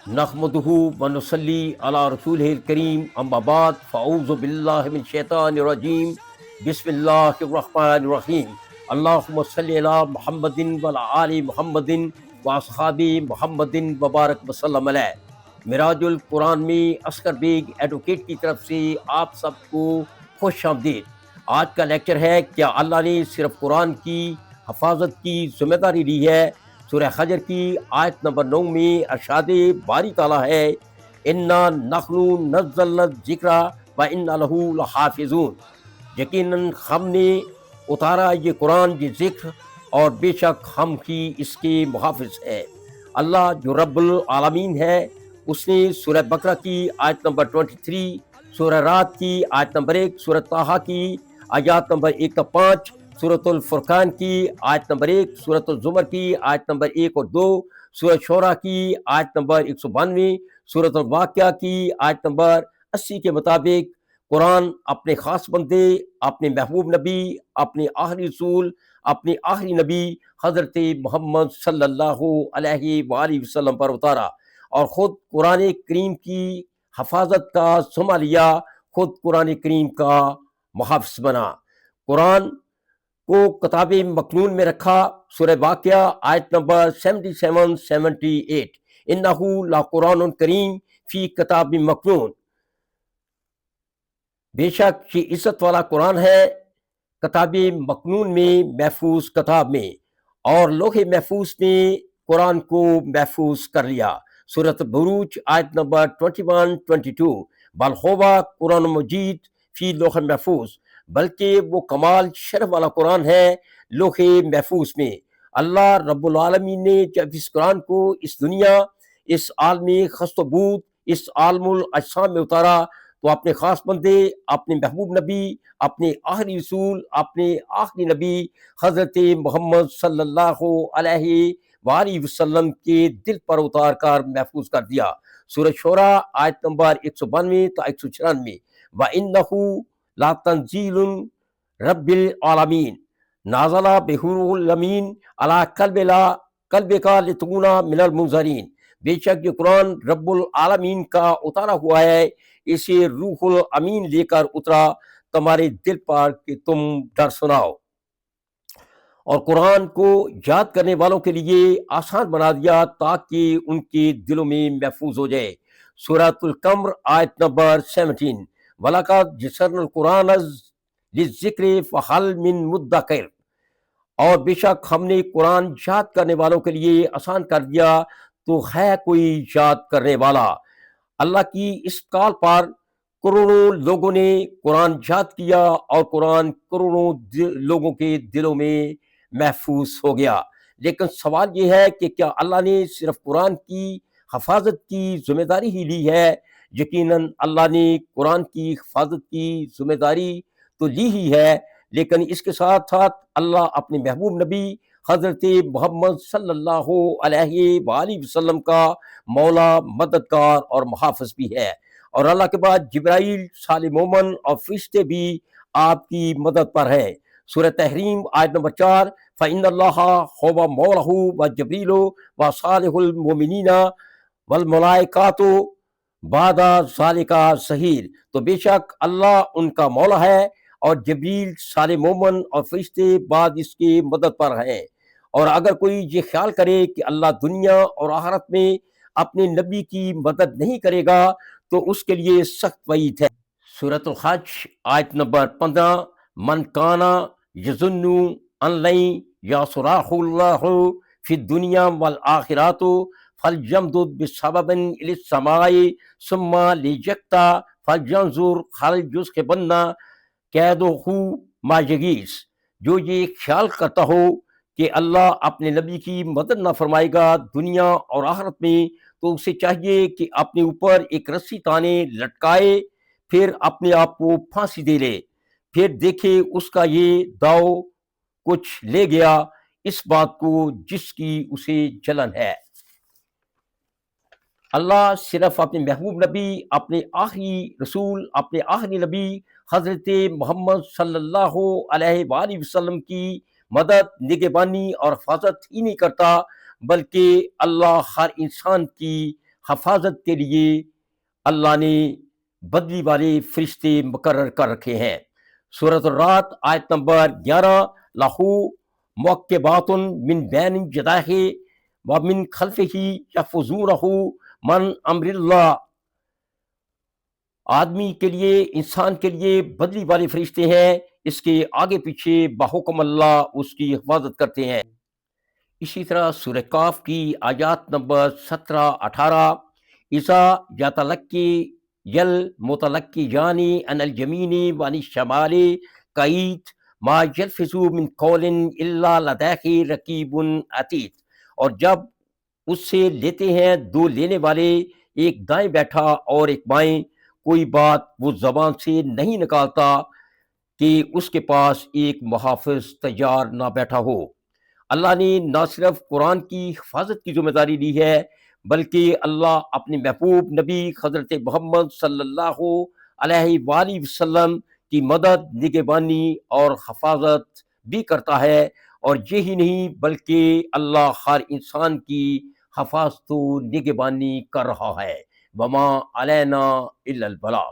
نحمدہ ونصلی علی رسولہ الکریم اما بعد فاعوذ باللہ من الشیطان الرجیم بسم اللہ الرحمن الرحیم اللہم صلی علی محمد وعلی آل محمد واصحاب محمد وبارک وسلم علیہ۔ معراج القرآن میں اصغر بیگ ایڈوکیٹ کی طرف سے آپ سب کو خوش آمدید۔ آج کا لیکچر ہے کیا اللہ نے صرف قرآن کی حفاظت کی ذمہ داری لی ہے؟ سورہ حجر کی آیت نمبر 9 میں ارشاد باری تعالیٰ ہے انا نحن نزلنا الذکر وانا لہ لحافظون، یقیناً ہم نے اتارا یہ قرآن یہ ذکر اور بے شک ہم ہی اس کے محافظ ہے۔ اللہ جو رب العالمین ہے اس نے سورہ بقرہ کی آیت نمبر 23، سورہ رات کی آیت نمبر 1، سورہ طٰہٰ کی آیات نمبر 1 تا 5، سورۃ الفرقان کی آیت نمبر 1، سورۃ الزمر کی آیت نمبر 1 اور 2، سورۃ شعراء کی آیت نمبر 192، سورۃ الواقعہ کی آیت نمبر 80 کے مطابق قرآن اپنے خاص بندے، اپنے محبوب نبی، اپنے آخری رسول، اپنے آخری نبی حضرت محمد صلی اللہ علیہ وآلہ وسلم پر اتارا اور خود قرآن کریم کی حفاظت کا ذمہ لیا، خود قرآن کریم کا محافظ بنا۔ قرآن کو کتاب مکنون میں رکھا۔ سورہ واقعہ آیت نمبر 77-78، انہ لقرآن کریم فی کتاب مکنون، بے شک یہ عزت والا قرآن ہے کتاب مکنون میں، محفوظ کتاب میں، اور لوح محفوظ نے قرآن کو محفوظ کر لیا۔ سورۃ بروج آیت نمبر 21-22، بل ہوا قرآن مجید فی لوح محفوظ، بلکہ وہ کمال شرف والا قرآن ہے لوح محفوظ میں۔ اللہ رب العالمین نے جب اس قرآن کو اس دنیا، اس عالم خست و بود، اس عالم الاجسام میں اتارا تو اپنے خاص بندے، اپنے محبوب نبی، اپنے آخری رسول، اپنے آخری نبی حضرت محمد صلی اللہ علیہ وآلہ وسلم کے دل پر اتار کر محفوظ کر دیا۔ سورہ شعراء آیت نمبر 192 تا 196، وَإِنَّهُ لَتَنزِيلٌ رَبِّ الْعَالَمِينَ نَازَلَ بِهِ الْأَمِينُ عَلَىٰ قَلْبِكَ لِتَكُونَ مِنَ الْمُنذَرِينَ، بے شک یہ قرآن رب العالمین کا اتارا ہوا ہے، اسے روح الامین لے کر اترا تمہارے دل پر کہ تم ڈر سناؤ، اور قرآن کو یاد کرنے والوں کے لیے آسان بنا دیا تاکہ ان کے دلوں میں محفوظ ہو جائے۔ سورۃ القمر آیت نمبر 17، وَلَقَدْ يَسَّرْنَا الْقُرْآنَ لِلذِّكْرِ فَهَلْ مِن مُدَّكِرٍ، اور بے شک ہم نے قرآن یاد کرنے والوں کے لیے آسان کر دیا تو ہے کوئی یاد کرنے والا۔ اللہ کی اس کال پر کروڑوں لوگوں نے قرآن یاد کیا اور قرآن کروڑوں لوگوں کے دلوں میں محفوظ ہو گیا۔ لیکن سوال یہ ہے کہ کیا اللہ نے صرف قرآن کی حفاظت کی ذمہ داری ہی لی ہے؟ یقیناً اللہ نے قرآن کی حفاظت کی ذمہ داری تو لی ہی ہے، لیکن اس کے ساتھ ساتھ اللہ اپنے محبوب نبی حضرت محمد صلی اللہ علیہ وآلہ وسلم کا مولا، مددگار اور محافظ بھی ہے، اور اللہ کے بعد جبرائیل، صالح مومن اور فرشتے بھی آپ کی مدد پر ہیں۔ سورہ تحریم آیت نمبر 4، فَإِنَّ اللَّهَ هُوَ مَوْلَاهُ وَجِبْرِيلُ وَصَالِحُ الْمُؤْمِنِينَ وَالْمَلَائِكَةُ بَعْدَ ذَلِكَ ظَهِيرٌ، تو بے شک اللہ ان کا مولا ہے اور جبریل، صالح مومن اور فرشتے بعد اس کے مدد پر ہیں۔ اور اگر کوئی یہ خیال کرے کہ اللہ دنیا اور آخرت میں اپنے نبی کی مدد نہیں کرے گا تو اس کے لیے سخت وعید ہے۔ سورۃ الحج آیت نمبر 15، من کانا یظن ان لن ینصرہ اللہ فی الدنیا والآخرۃ فلیمدد بسبب الی السماء ثم لیقطع فلینظر هل یذهبن کیدہ ما یغیظ، جو یہ خیال کرتا ہو کہ اللہ اپنے نبی کی مدد نہ فرمائے گا دنیا اور آخرت میں، تو اسے چاہیے کہ اپنے اوپر ایک رسی تانے، لٹکائے، پھر اپنے آپ کو پھانسی دے لے، پھر دیکھے اس کا یہ داؤ کچھ لے گیا اس بات کو جس کی اسے جلن ہے۔ اللہ صرف اپنے محبوب نبی، اپنے آخری رسول، اپنے آخری نبی حضرت محمد صلی اللہ علیہ وآلہ وسلم کی مدد، نگہبانی اور حفاظت ہی نہیں کرتا بلکہ اللہ ہر انسان کی حفاظت کے لیے اللہ نے بدلی والے فرشتے مقرر کر رکھے ہیں۔ سورۃ الرعد آیت نمبر 11، لہو معقبات من بین یدیہ ومن خلفہ یحفظونہ من امر اللہ۔ آدمی کے لیے، انسان کے لیے بدلی والے فرشتے ہیں، اس کے آگے پیچھے بحکم اللہ اس کی حفاظت کرتے ہیں۔ اسی طرح سورہ کاف کی آیات نمبر 17-18، اذا یتلقی المتلقیان عن الیمین وعن الشمال قعید ما یلفظ من قول الا لدیہ رقیب عتید۔ اور جب اس سے لیتے ہیں دو لینے والے، ایک دائیں بیٹھا اور ایک بائیں، کوئی بات وہ زبان سے نہیں نکالتا کہ اس کے پاس ایک محافظ تیار نہ بیٹھا ہو۔ اللہ نے نہ صرف قرآن کی حفاظت کی ذمہ داری لی ہے، بلکہ اللہ اپنے محبوب نبی حضرت محمد صلی اللہ علیہ وآلہ وسلم کی مدد، نگہبانی اور حفاظت بھی کرتا ہے۔ اور یہی نہیں بلکہ اللہ ہر انسان کی حفاظت و نگہبانی کر رہا ہے۔ وما علینا الا البلاغ۔